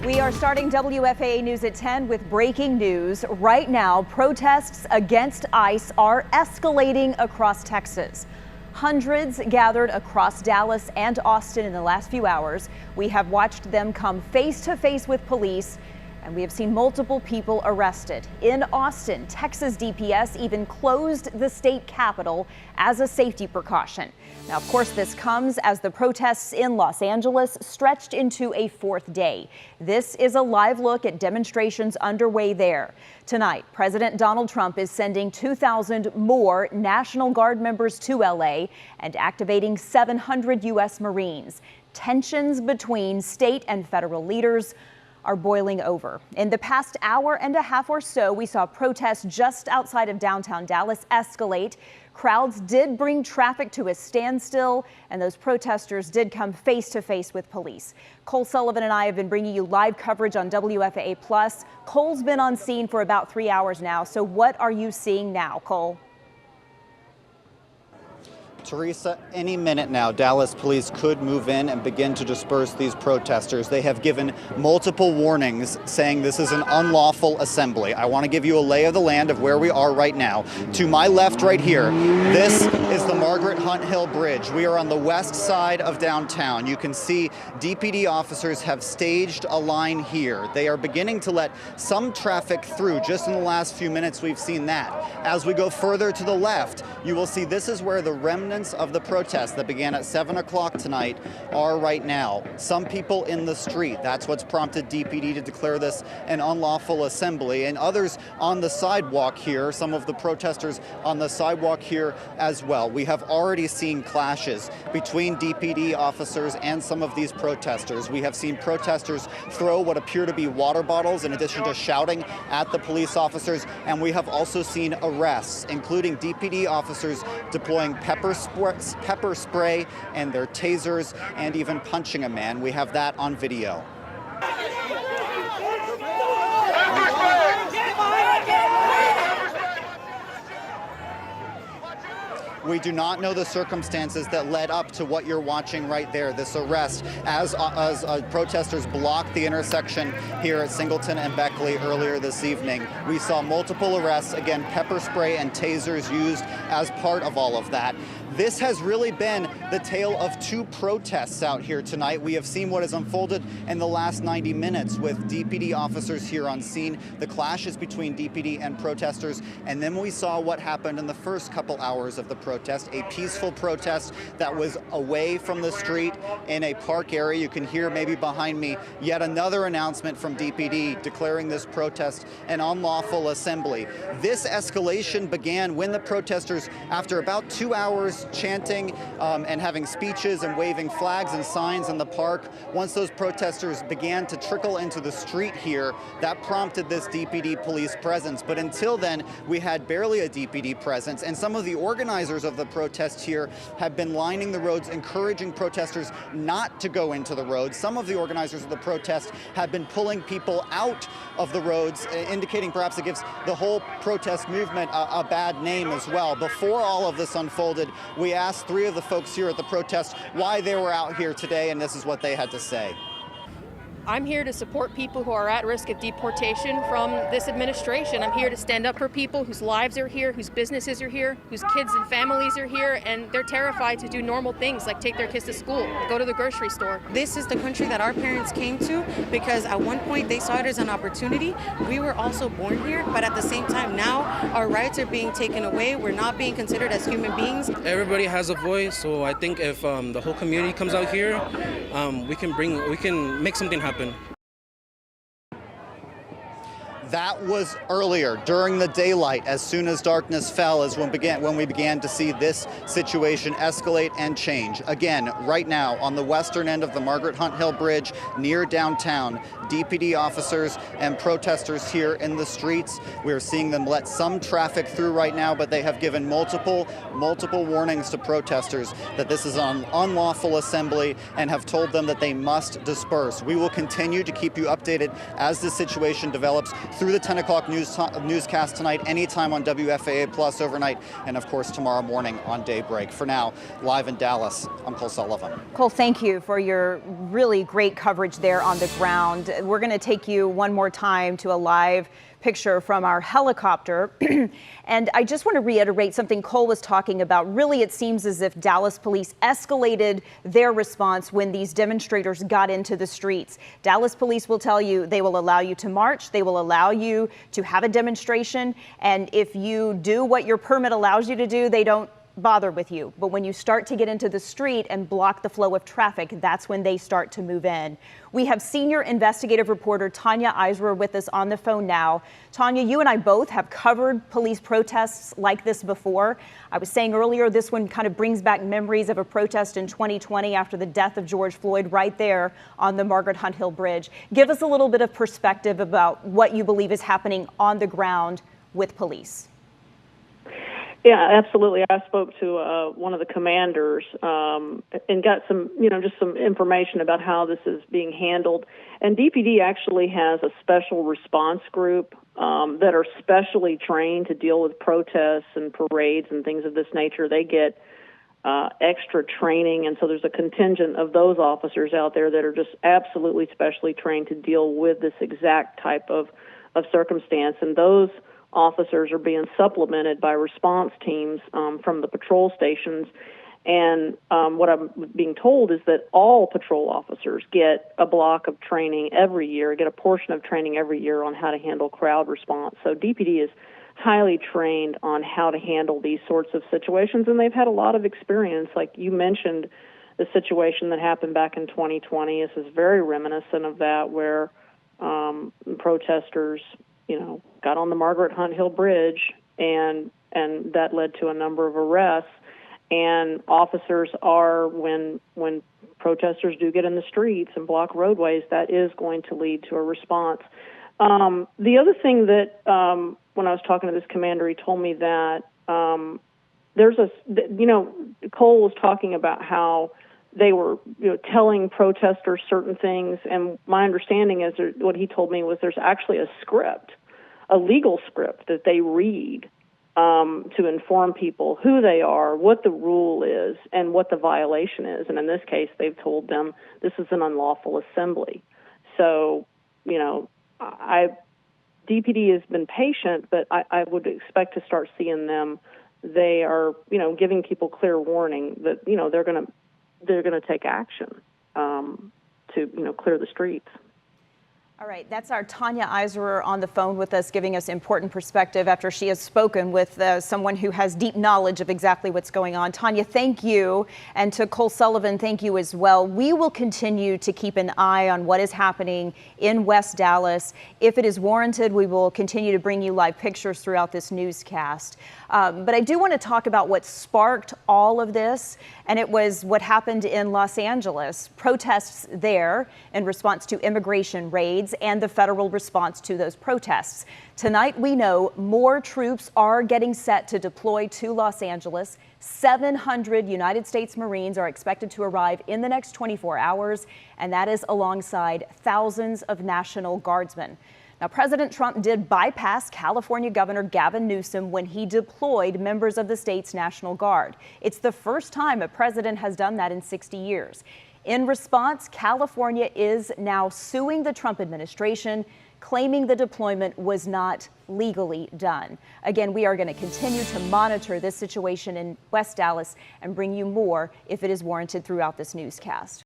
We are starting WFAA News at 10 with breaking news. Right now, protests against ICE are escalating across Texas. Hundreds gathered across Dallas and Austin in the last few hours. We have watched them come face to face with police, and we have seen multiple people arrested. In Austin, Texas DPS even closed the state capitol as a safety precaution. Now, of course, this comes as the protests in Los Angeles stretched into a fourth day. This is a live look at demonstrations underway there. Tonight, President Donald Trump is sending 2,000 more National Guard members to LA and activating 700 U.S. Marines. Tensions between state and federal leaders are boiling over. In the past hour and a half or so, we saw protests just outside of downtown Dallas escalate. Crowds did bring traffic to a standstill, and those protesters did come face to face with police. Cole Sullivan and I have been bringing you live coverage on WFAA+. Cole's been on scene for about 3 hours now. So what are you seeing now, Cole? Teresa, any minute now, Dallas police could move in and begin to disperse these protesters. They have given multiple warnings saying this is an unlawful assembly. I want to give you a lay of the land of where we are right now. To my left right here, this is the Margaret Hunt Hill Bridge. We are on the west side of downtown. You can see DPD officers have staged a line here. They are beginning to let some traffic through. Just in the last few minutes, we've seen that. As we go further to the left, you will see this is where the remnants of the protests that began at 7 o'clock tonight are right now. Some people in the street. That's what's prompted DPD to declare this an unlawful assembly, and others on the sidewalk here, some of the protesters on the sidewalk here as well. We have already seen clashes between DPD officers and some of these protesters. We have seen protesters throw what appear to be water bottles in addition to shouting at the police officers, and we have also seen arrests, including DPD officers deploying pepper spray and their tasers and even punching a man. We have that on video. We do not know the circumstances that led up to what you're watching right there, this arrest, as protesters blocked the intersection here at Singleton and Beckley earlier this evening. We saw multiple arrests, again, pepper spray and tasers used as part of all of that. This has really been the tale of two protests out here tonight. We have seen what has unfolded in the last 90 minutes with DPD officers here on scene, the clashes between DPD and protesters, and then we saw what happened in the first couple hours of the protest, a peaceful protest that was away from the street in a park area. You can hear maybe behind me yet another announcement from DPD declaring this protest an unlawful assembly. This escalation began when the protesters, after about 2 hours chanting and having speeches and waving flags and signs in the park, once those protesters began to trickle into the street here, that prompted this DPD police presence. But until then, we had barely a DPD presence, and some of the organizers of the protest here have been lining the roads, encouraging protesters not to go into the roads. Some of the organizers of the protest have been pulling people out of the roads, indicating perhaps it gives the whole protest movement a bad name as well. Before all of this unfolded, we asked three of the folks here at the protest why they were out here today, and this is what they had to say. I'm here to support people who are at risk of deportation from this administration. I'm here to stand up for people whose lives are here, whose businesses are here, whose kids and families are here, and they're terrified to do normal things like take their kids to school, go to the grocery store. This is the country that our parents came to because at one point they saw it as an opportunity. We were also born here, but at the same time now our rights are being taken away. We're not being considered as human beings. Everybody has a voice, so I think if the whole community comes out here, we can make something happen. That was earlier, during the daylight, as soon as darkness fell, is when we began to see this situation escalate and change. Again, right now, on the western end of the Margaret Hunt Hill Bridge, near downtown, DPD officers and protesters here in the streets. We're seeing them let some traffic through right now, but they have given multiple warnings to protesters that this is an unlawful assembly and have told them that they must disperse. We will continue to keep you updated as the situation develops through the 10 o'clock newscast tonight, anytime on WFAA Plus overnight, and of course tomorrow morning on Daybreak. For now, live in Dallas, I'm Cole Sullivan. Cole, thank you for your really great coverage there on the ground. We're going to take you one more time to a live picture from our helicopter. And I just want to reiterate something Cole was talking about. Really, it seems as if Dallas police escalated their response when these demonstrators got into the streets. Dallas police will tell you they will allow you to march. They will allow you to have a demonstration. And if you do what your permit allows you to do, they don't bother with you. But when you start to get into the street and block the flow of traffic, that's when they start to move in. We have senior investigative reporter Tanya Eiserer with us on the phone now. Tanya, you and I both have covered police protests like this before. I was saying earlier, this one kind of brings back memories of a protest in 2020 after the death of George Floyd right there on the Margaret Hunt Hill Bridge. Give us a little bit of perspective about what you believe is happening on the ground with police. Yeah, absolutely. I spoke to one of the commanders and got some, just some information about how this is being handled. And DPD actually has a special response group that are specially trained to deal with protests and parades and things of this nature. They get extra training, and so there's a contingent of those officers out there that are just absolutely specially trained to deal with this exact type of circumstance. And those officers are being supplemented by response teams from the patrol stations. And what I'm being told is that all patrol officers get a block of training every year, get a portion of training every year on how to handle crowd response. So DPD is highly trained on how to handle these sorts of situations, and they've had a lot of experience. Like you mentioned, the situation that happened back in 2020, this is very reminiscent of that, where protesters got on the Margaret Hunt Hill Bridge, and that led to a number of arrests. And officers are, when protesters do get in the streets and block roadways, that is going to lead to a response. The other thing that, when I was talking to this commander, he told me that Cole was talking about how they were telling protesters certain things, and my understanding is what he told me was there's actually a script, a legal script that they read to inform people who they are, what the rule is, and what the violation is. And in this case, they've told them this is an unlawful assembly. So, DPD has been patient, but I would expect to start seeing them. They are, giving people clear warning that, they're going to take action to, clear the streets. All right, that's our Tanya Eiserer on the phone with us, giving us important perspective after she has spoken with someone who has deep knowledge of exactly what's going on. Tanya, thank you. And to Cole Sullivan, thank you as well. We will continue to keep an eye on what is happening in West Dallas. If it is warranted, we will continue to bring you live pictures throughout this newscast. But I do want to talk about what sparked all of this, and it was what happened in Los Angeles. Protests there in response to immigration raids and the federal response to those protests. Tonight, we know more troops are getting set to deploy to Los Angeles. 700 United States Marines are expected to arrive in the next 24 hours, and that is alongside thousands of National Guardsmen. Now, President Trump did bypass California Governor Gavin Newsom when he deployed members of the state's National Guard. It's the first time a president has done that in 60 years. In response, California is now suing the Trump administration, claiming the deployment was not legally done. Again, we are going to continue to monitor this situation in West Dallas and bring you more if it is warranted throughout this newscast.